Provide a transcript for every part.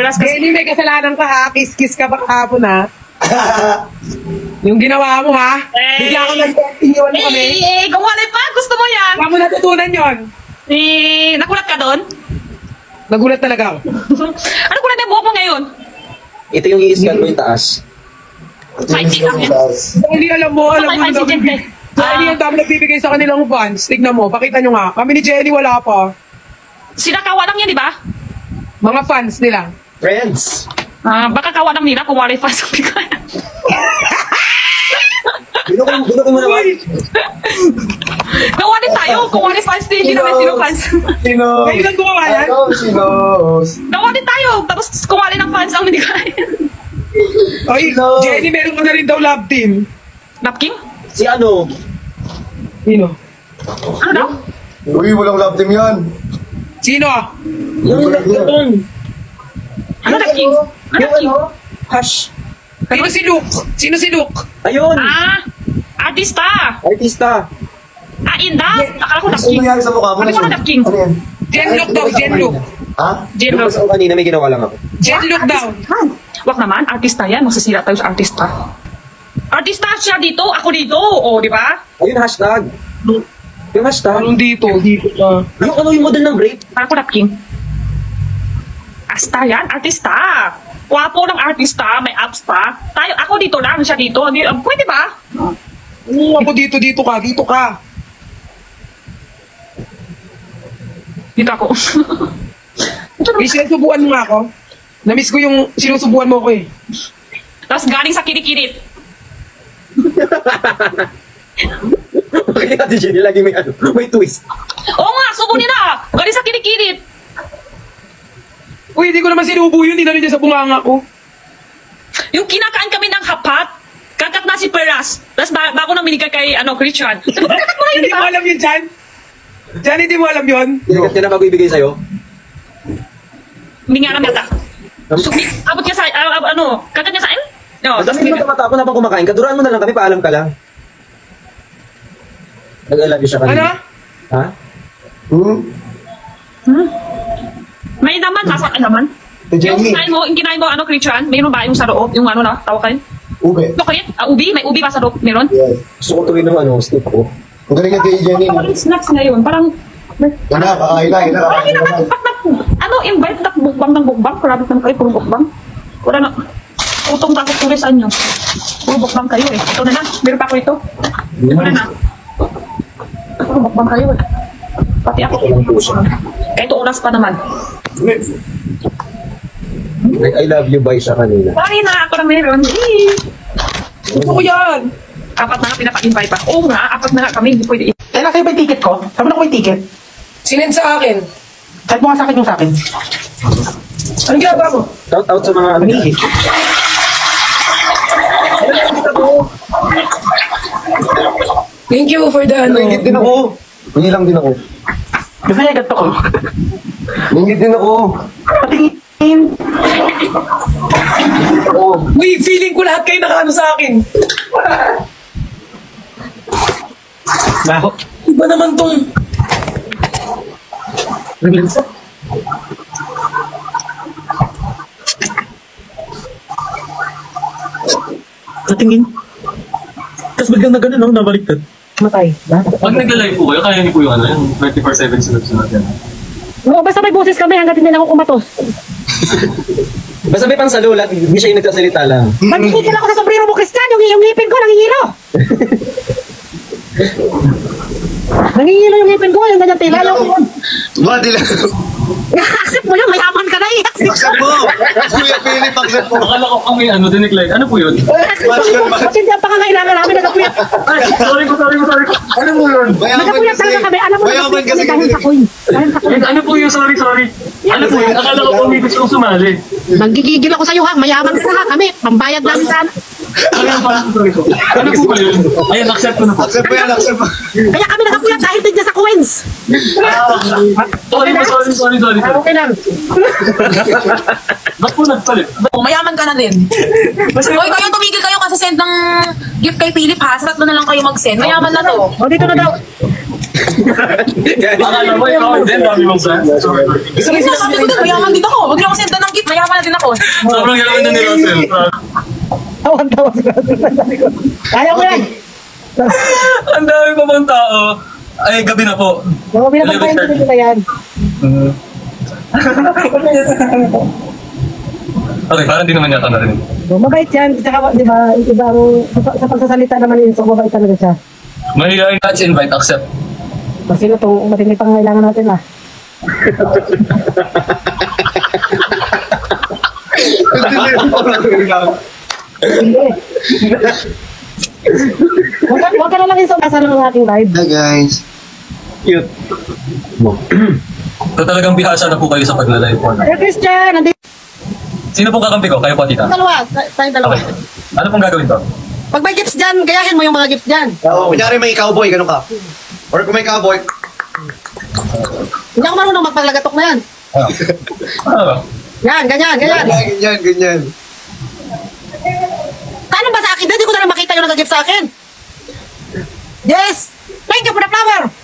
Paras kasi. Jenny, may kasalanan ka ha. Kiss-kiss ka pa kahapon ha. Yung ginawa mo ha. Bigla ka nag-iniwan mo kami. Kung wala pa, gusto mo yan. Saan mo natutunan yun? Nakulat ka doon? Nagulat talaga ako. Ano kulat yung buhok mo ngayon? Ito yung i-scan mo yung taas. Ay, tingnan yan. Hindi alam mo Ay, ang si Jenny. Jenny ang dami nagbibigay sa kanilang fans. Tignan mo, pakita nyo nga. Kami ni Jenny wala pa. Sinakawa lang yan, di ba? Mga fans nila. Friends! Baka kawa lang nila kung wala yung fans. Binukin mo naman. Nawali tayo kung wala yung fans, hindi naman sino fans. Sino? Ngayon lang gumawa yan. Sino? Nawali tayo, tapos kung wala ng fans ang hindi kaya. Ay, Jenny, meron ka na rin daw love team. Napking? Si ano? Sino? Ano daw? Uy, walang love team yan. Sino? Yung Ano napking? Ano napking? Hash. Sino si Luke? Sino si Luke? Ayun! Artista! Artista! Inda! Akala ko Ano napking. nangyari sa mukha mo? Ano ko napking? Ano yan? Jen Luke daw, Jen Luke. Ha? Jen Yung Rose. mas kanina may ginawa lang ako. Jen Luke daw. Wag naman, artista yan. Masisira tayo sa artista. Artista siya dito, ako dito. O, di ba? Ayun, hashtag. Yung hashtag. Anong dito? Dito ka. Yung model ng grape. Akala ko napking. Asta yan, artista. Kwapo ng artista, may abs pa. Tayo, ako dito lang, siya dito. Pwede ba? Ako dito, dito ka, dito ka. Dito ako. May sinusubuan mo nga ako. Namiss ko yung sinusubuan mo ko eh. Tapos galing sa kirikirit. Bakit natin siya lagi may twist. Oo nga, subo nila. Galing sa kirikirit. Uy, hindi ko naman sinubo yun. Dinalo niya sa bunganga ko. Yung kinakain kami ng hapat, kakat na si Peras. Tapos bago na binigay kay Christian. Sabi ko, kakat mo yun, Hindi di mo ba? alam yun, Jan? Jan, hindi mo alam yun? Hindi ka na bago ibigay sa'yo. Hindi nga alam yata. So, abot niya sa, kakat niya sa akin? No, Tapos hindi mo tamatapon habang kumakain. Kaduraan mo na lang kami, paalam ka lang. Nag-I love you siya kanina. Ano? Ha? may naman, nasa naman. Yung kinain mo, Christian, mayroon ba yung sa loob? Yung na, tawag kayo? Ube. Bakit? Ubi? May ubi ba sa loob? Meron? Yes. Gusto ko tuloy ng stick ko. Ang galing natin Jenny. Parang snacks ngayon, parang... Yan na, kakain na, yan na. Parang kinakat, invite na bukbang ng bukbang? Karabot naman kayo, puro bukbang. Wala na. Utong takot tulisan nyo. Puro bukbang kayo eh. Ito na na, meron pa ako ito. Wala na. Puro bukbang kayo eh. Pati ako. Kahit oras pa naman. I love you bye siya kanina. Ay na, ako na meron. Gusto ko yan. Apat na nga pinapa-invite pa. Oo nga, apat na nga kami. Hindi pwede. Eh, nasa iba yung ticket ko? Sabi na ko yung ticket. Sinend sa akin. Kahit mo nga sa akin yung sa akin. Anong ginagawa mo? Shout out sa mga Amihi. Thank you for the Nangingit din ako. Hindi lang din ako. Gusto niya ganito ko. Nangingit din ako. Patingin. Uy, feeling ko lahat kayo nakaano sa akin. Baho. Iba naman tong... Patingin. Tapos biglang na gano'n, no? Nabaliktad. Matay. Pag nagla-live po kayo, kaya niyo po yung yung 24/7 sunod-sunod yan. Oo, basta may boses kami hanggat hindi na ako kumatos. Basta may pansalo, hindi siya yung nagsasalita lang. Magigigil ako sa sombrero mo, Christian. Yung ngipin ko, nangingilo. Nangingilo yung ngipin ko, yung ganyan tila. Badi lang. Accept mo yun, mayaman ka na eh. Accept mo. Kuya Philip, accept mo. Akala ko kung may dinig live. Ano po yun? Ba't hindi ang pangangailangan namin nagapuyat? Sorry po. Ano mo yun? Nagapuyat talaga kami. Alam mo, Mayaman nagapuyat kami kasi. dahil sa coin. Dahil sa coin. Ano po yun? Sorry. Ano po yun? Akala ko kung may gusto kong sumali. Nagigigil ako sa'yo ha, mayaman ka na ha kami. Pambayad namin sana. Ano po ba yun? Ayan, accept ko na po. Accept mo yan, accept mo. Kaya kami nagapuyat dahil din niya sa coins. Sorry. Okay lang. Ba't po nagpalit? Mayaman ka na din. Hoy, kayo tumigil kayo kasi send ng gift kay Philip ha. Sa tatlo na lang kayo mag-send. Mayaman na to. O dito na daw. Akala mo, ikaw din, dami mong friends. Gusto mo Hindi na sabi ko din, mayaman din ako. Huwag niyo ako senda ng gift, mayaman na din ako. Sobrang yaman na ni Russell. Tawan-tawa si Russell. Kaya ko yan. Ang dami pa bang tao. Ay, gabi na po. Mga pinapagpayan ko nila yan. Okay, parang di naman yata narinig. Mabait yan. Tsaka, di ba, ibang sa pagsasalita naman yun, so mabait talaga siya. Mahihayin touch, invite, accept. Kasi na itong matindi pangailangan natin ah. Hindi. Huwag ka na lang yung sa ng aking live. Hi guys. Cute. So talagang bihasa na po kayo sa pagla-live po. Hey Christian! Nandito Sino pong kakampi ko? Kayo po, tita. Dalawa, tayo dalawa. Okay. Ano pong gagawin ko? Pag may gifts dyan, gayahin mo yung mga gifts dyan. Oo, kunyari may cowboy, ganun ka. Or kung may cowboy, Hindi ako marunong magpalagatok na yan. Ano ba? Yan, ganyan, ganyan. ganyan. Paano ba sa akin? Hindi ko na lang makita yung nag-gift sa akin. Yes! Thank you for the flower!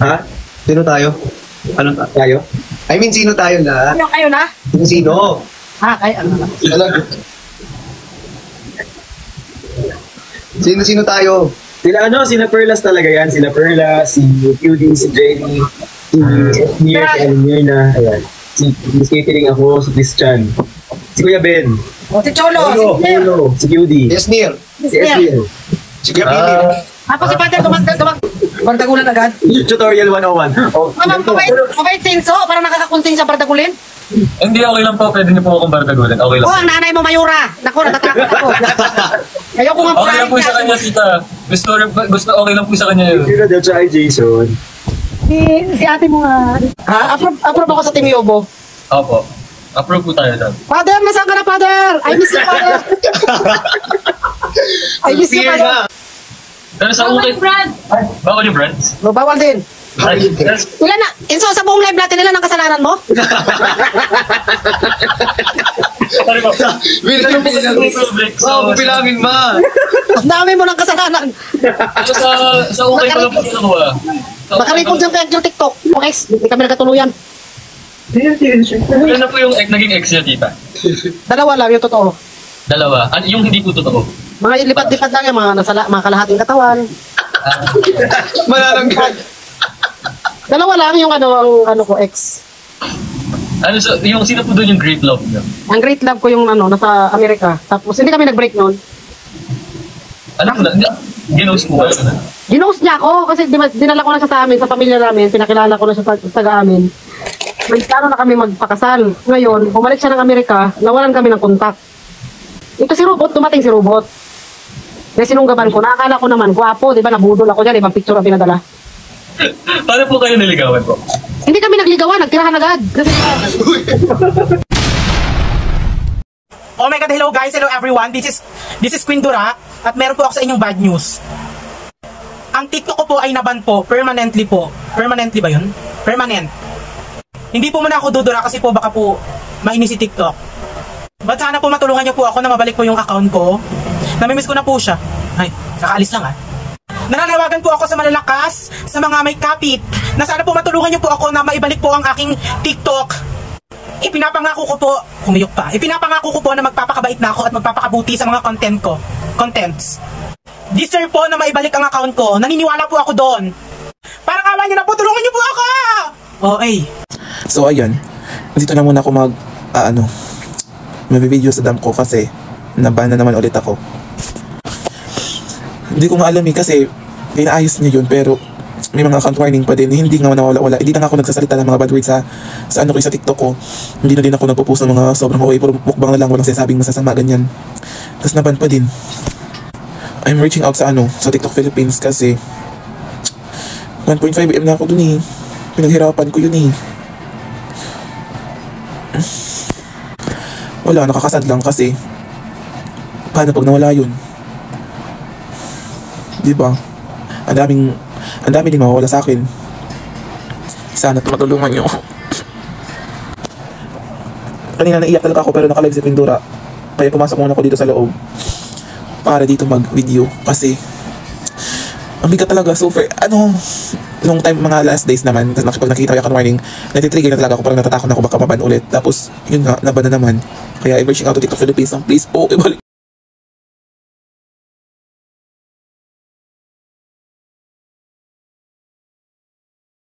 Ha? Sino tayo? Ano tayo? I mean, sino tayo na? Ano kayo na? Sino? Kaya ano na. Sino tayo? Sina Perlas talaga yan. Sina Perlas, si QD, si Jenny, si Esmir, si Almirna, ayan. Si Catering ako, si Christian. Si Kuya Ben. O, si Cholo, si Polo, Claire. Polo, si QD. Yes, Neil. Si Esmir. Si Kuya Pili. Tapos si Pater, Bardagulan agad. Tutorial 101. Oh, mabait sinso, parang nakakakonsensya bardagulin. Hindi, okay lang po. Pwede niyo po akong bardagulan. Okay lang. Oh, ang nanay mo Mayura. Naku, natatakot ako. Ayoko nga Okay lang po sa kanya, tita. Gusto okay lang po sa kanya yun. Sino daw siya ay Jason? Si ate mo nga. Ha? Approve ako sa Team Yobo. Opo. Approve po tayo dyan. Father, nasaan ka na, Father? I miss you, Father. I miss you, Fear Father. na. Pero sa ukit... Bawal yung brand? No, bawal din. Ay, yes. Ilan na? Inso, sa buong live natin, ilan ang kasalanan mo? Sorry po. Oo, pupilangin ma. Ang dami mo ng kasalanan. Sa ukay pa lang po kinuha. Baka may kung dyan yung TikTok. Okay, hindi kami nagkatuluyan. Ano na po yung naging ex niya, tita? Dalawa lang, yung totoo. Dalawa. Yung hindi po totoo. Mga lipat-lipat lang yung mga kalahating katawan. Malalanggan. Dalawa lang yung ang ko, ex. Ano so, yung sino po doon yung great love niya? Ang great love ko yung nasa Amerika. Tapos hindi kami nag-break noon. Ano po na? Ginos po kayo na? Ginost niya ako kasi dinala ko na siya sa amin, sa pamilya namin. Pinakilala ko na siya sa taga-amin. Nagkano na kami magpakasal. Ngayon, bumalik siya ng Amerika, nawalan kami ng kontak. Ito si Robot, dumating si Robot. Kaya sinunggaban ko, nakakala ko naman, gwapo, di ba, nabudol ako dyan, ibang picture ang pinadala. Paano po kayo naligawan po? Hindi kami nagligawan, nagtirahan agad. Kasi, Oh my God, hello guys, hello everyone. This is Queen Dura at meron po ako sa inyong bad news. Ang TikTok ko po ay naban po, permanently po. Permanently ba yun? Permanent. Hindi po muna ako dudura kasi po baka po mainis si TikTok. But sana po matulungan niyo po ako na mabalik po yung account ko. Namimiss ko na po siya. Ay, kakaalis lang ah. Nananawagan po ako sa malalakas, sa mga may kapit, na sana po matulungan niyo po ako na maibalik po ang aking TikTok. Ipinapangako ko po, humiyok pa, ipinapangako ko po na magpapakabait na ako at magpapakabuti sa mga contents. Deserve po na maibalik ang account ko, naniniwala po ako doon. Parang awa niyo na po, tulungan niyo po ako! Okay. So ayun, dito na muna ako mag-video sa dam ko kasi naban na naman ulit ako. Hindi ko nga alam kasi inaayos niya yun pero may mga account warning pa din. Hindi nga nawala-wala. Hindi na nga ako nagsasalita ng mga bad words sa TikTok ko. Hindi na din ako nagpo-post ng mga sobrang okay. Puro mukbang na lang, walang sinasabing masasama ganyan. Tapos naban pa din. I'm reaching out sa TikTok Philippines kasi 1.5M na ako dun eh. Pinaghirapan ko yun eh. Wala, nakakasad lang kasi paano pag nawala yun? Diba? Ang dami din mawawala sa akin. Sana matulungan nyo. Kanina naiyak talaga ako pero naka-live si Pindura. Kaya pumasok muna ako dito sa loob para dito mag-video kasi ang bigat talaga. So, nung time, mga last days naman, pag nakita ko yung warning, natitrigger na talaga ako, parang natatakot na ako baka maban ulit. Tapos, yun nga, naban na naman. Kaya, I'm reaching out to TikTok Philippines, please po, ibalik